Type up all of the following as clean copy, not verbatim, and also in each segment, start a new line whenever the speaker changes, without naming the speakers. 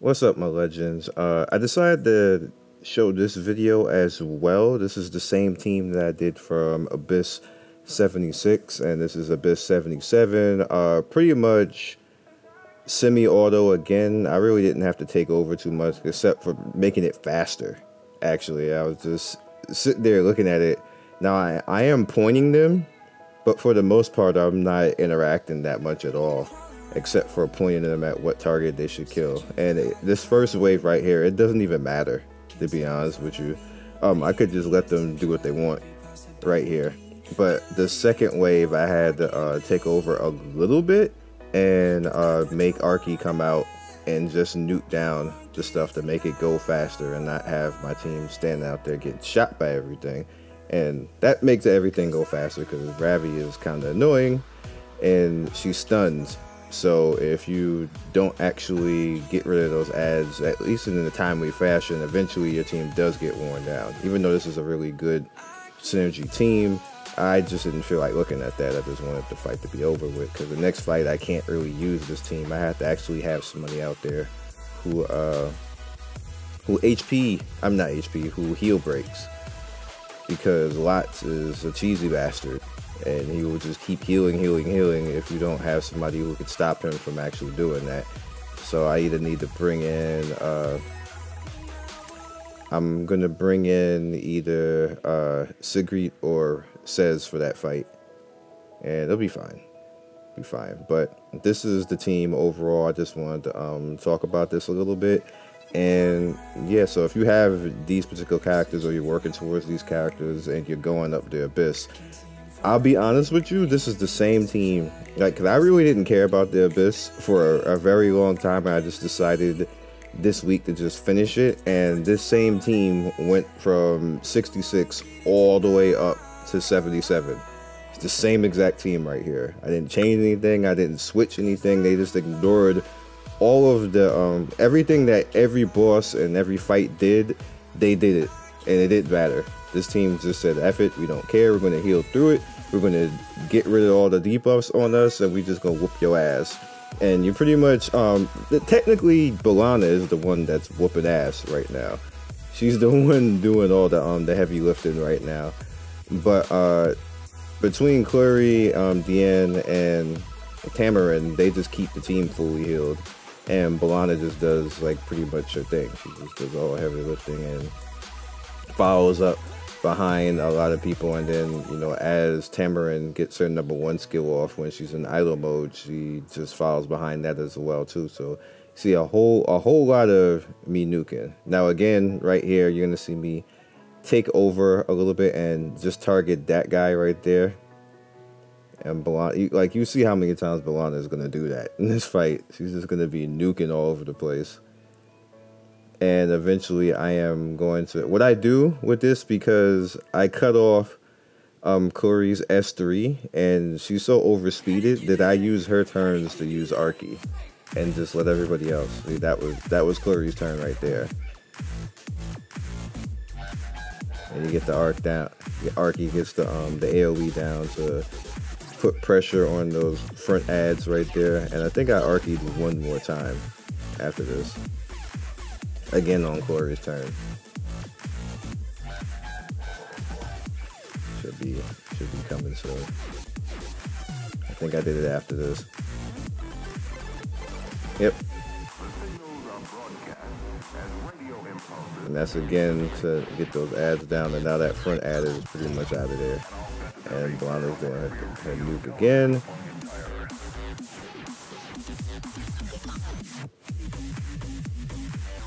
What's up, my legends? I decided to show this video as well. This is the same team that I did from Abyss 76, and this is Abyss 77. Pretty much semi-auto again. I really didn't have to take over too much, except for making it faster. Actually, I was just sitting there looking at it. Now, I am pointing them, but for the most part, I'm not interacting that much at all, except for pointing them at what target they should kill. And this first wave right here, it doesn't even matter, to be honest with you. I could just let them do what they want right here. But the second wave, I had to take over a little bit and make Arky come out and just nuke down the stuff to make it go faster and not have my team standing out there getting shot by everything. And that makes everything go faster because Ravi is kind of annoying and she stuns. So if you don't actually get rid of those ads, at least in a timely fashion, eventually your team does get worn down. Even though this is a really good synergy team, I just didn't feel like looking at that. I just wanted the fight to be over with, because the next fight I can't really use this team. I have to actually have somebody out there who who heal breaks, because Lots is a cheesy bastard. And he will just keep healing if you don't have somebody who could stop him from actually doing that. So I either need to bring in, I'm going to bring in either Sigrid or Says for that fight. And it'll be fine. But this is the team overall. I just wanted to talk about this a little bit. And yeah, so if you have these particular characters or you're working towards these characters and you're going up the Abyss, I'll be honest with you, this is the same team. Like, cause I really didn't care about the Abyss for a very long time. I just decided this week to just finish it. And this same team went from 66 all the way up to 77. It's the same exact team right here. I didn't change anything. I didn't switch anything. They just ignored all of the, everything that every boss and every fight did, they did it. And it didn't matter. This team just said, F it, we don't care, we're going to heal through it. We're going to get rid of all the debuffs on us, and we're just going to whoop your ass. And you're pretty much, technically, Bellona is the one that's whooping ass right now. She's the one doing all the heavy lifting right now. But between Kluri, Diene, and Tama, they just keep the team fully healed. And Bellona just does, like, pretty much her thing. She just does all heavy lifting and follows up behind a lot of people, and then, you know, as Tamarin gets her #1 skill off when she's in idle mode, she just follows behind that as well too. So see a whole lot of me nuking. Now again, right here, you're gonna see me take over a little bit and just target that guy right there. And Bellona, you see how many times Bellona is gonna do that in this fight. She's just gonna be nuking all over the place. And eventually I am going to, what I do with this, because I cut off Kluri's S3 and she's so overspeeded that I use her turns to use Arky and just let everybody else. See, that was Kluri's turn right there. And you get the arc down. The Arky gets the AoE down to put pressure on those front ads right there. And I think I Arky'd one more time after this. Again on Kluri's turn. Should be coming soon. I think I did it after this. Yep. And that's again to get those ads down, and now that front ad is pretty much out of there. And Bellona's doing her nuke again.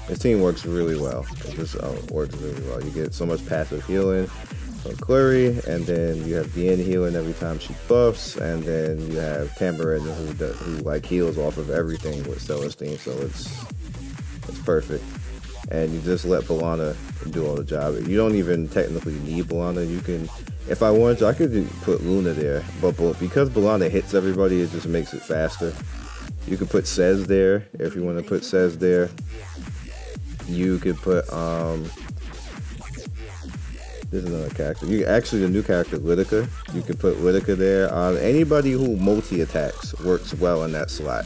This team works really well. This works really well. You get so much passive healing from Kluri, and then you have Diene healing every time she buffs, and then you have Tamarin who like heals off of everything with Celestine, so it's perfect. And you just let Bellona do all the job. You don't even technically need Bellona. You can, if I wanted to, I could put Luna there, but because Bellona hits everybody, it just makes it faster. You could put Sez there if you want to put Sez there. You could put there's another character. You actually, the new character Lytica. You could put Lytica there. Anybody who multi attacks works well in that slot.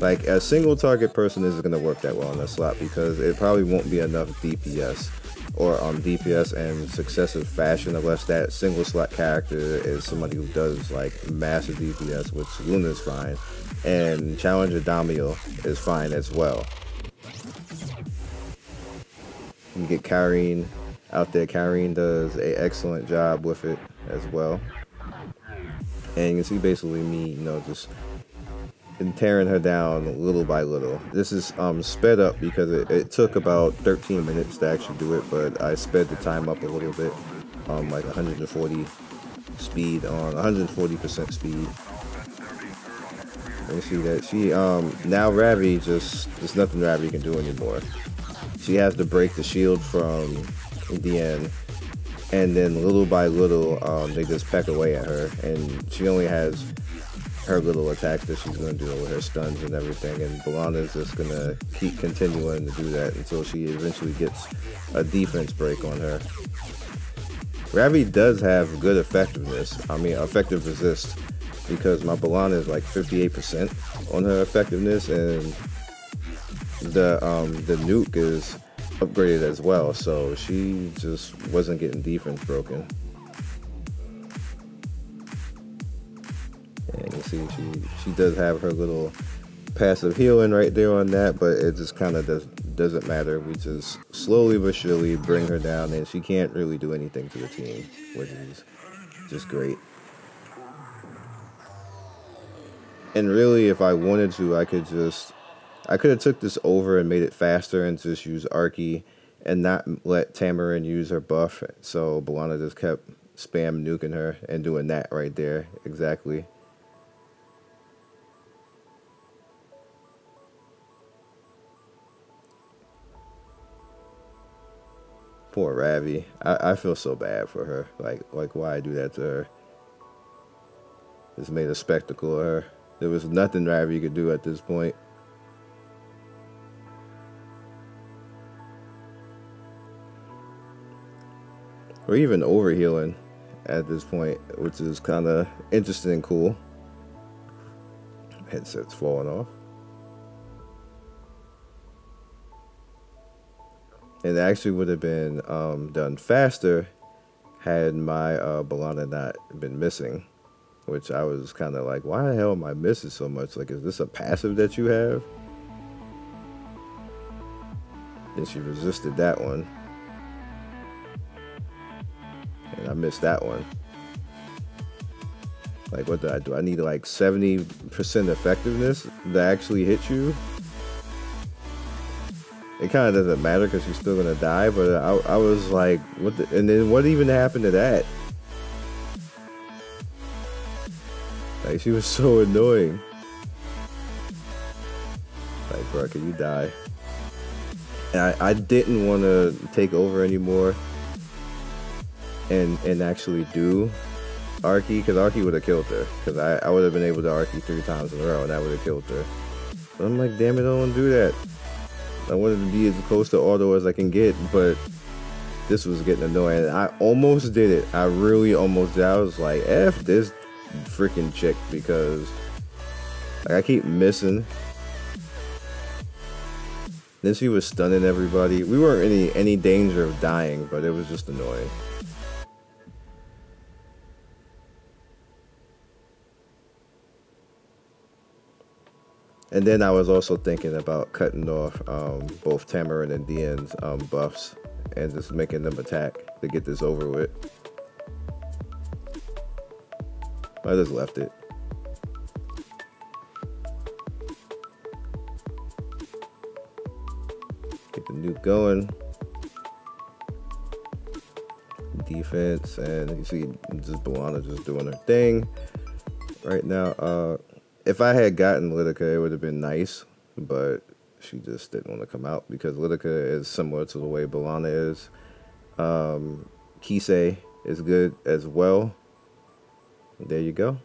Like, a single target person isn't going to work that well on that slot because it probably won't be enough DPS or DPS in successive fashion unless that single slot character is somebody who does like massive DPS, which Luna is fine, and Challenger Damiel is fine as well. You get Kyrene out there. Kyrene does an excellent job with it as well. And you can see basically me, you know, just tearing her down little by little. This is sped up because it took about 13 minutes to actually do it, but I sped the time up a little bit, like 140 speed on 140% speed. You see that she now Ravi there's nothing Ravi can do anymore. She has to break the shield from Diene, and then little by little they just peck away at her, and she only has her little attacks that she's going to do with her stuns and everything, and Bellona is just going to keep continuing to do that until she eventually gets a defense break on her. Ravi does have good effectiveness, effective resist, because my Bellona is like 58% on her effectiveness, and the nuke is upgraded as well, so she just wasn't getting defense broken. And you see she does have her little passive healing right there on that, but it just kind of doesn't matter. We just slowly but surely bring her down, and she can't really do anything to the team, which is just great. And really, if I wanted to, I could have took this over and made it faster and just use Archie and not let Tamarin use her buff. So Bellona just kept spam nuking her and doing that right there exactly. Poor Ravi. I feel so bad for her. Like why I do that to her. Just made a spectacle of her. There was nothing Ravi could do at this point. Or even overhealing at this point, which is kind of interesting and cool. Headset's falling off. It actually would have been done faster had my Bellona not been missing, which I was kind of like, why the hell am I missing so much? Like, is this a passive that you have? And she resisted that one. And I missed that one. Like, what did I do? I need like 70% effectiveness to actually hit you. It kind of doesn't matter because she's still gonna die, but I was like, what the, and then what even happened to that? Like, she was so annoying. Like, bro, can you die? And I didn't want to take over anymore and actually do Archie, because Archie would have killed her. Because I would have been able to Archie 3 times in a row and that would have killed her. But I'm like, damn it, I don't want to do that. I wanted to be as close to auto as I can get, but this was getting annoying. I almost did it. I really almost did. I was like, F this freaking chick, because like, I keep missing. Then she was stunning everybody. We weren't in any danger of dying, but it was just annoying. And then I was also thinking about cutting off both Tamarin and Diene's buffs and just making them attack to get this over with. I just left it. Get the nuke going. Defense, and you see just Bellona just doing her thing right now. If I had gotten Lidica, it would have been nice, but she just didn't want to come out because Lidica is similar to the way Bellona is. Kisei is good as well. There you go.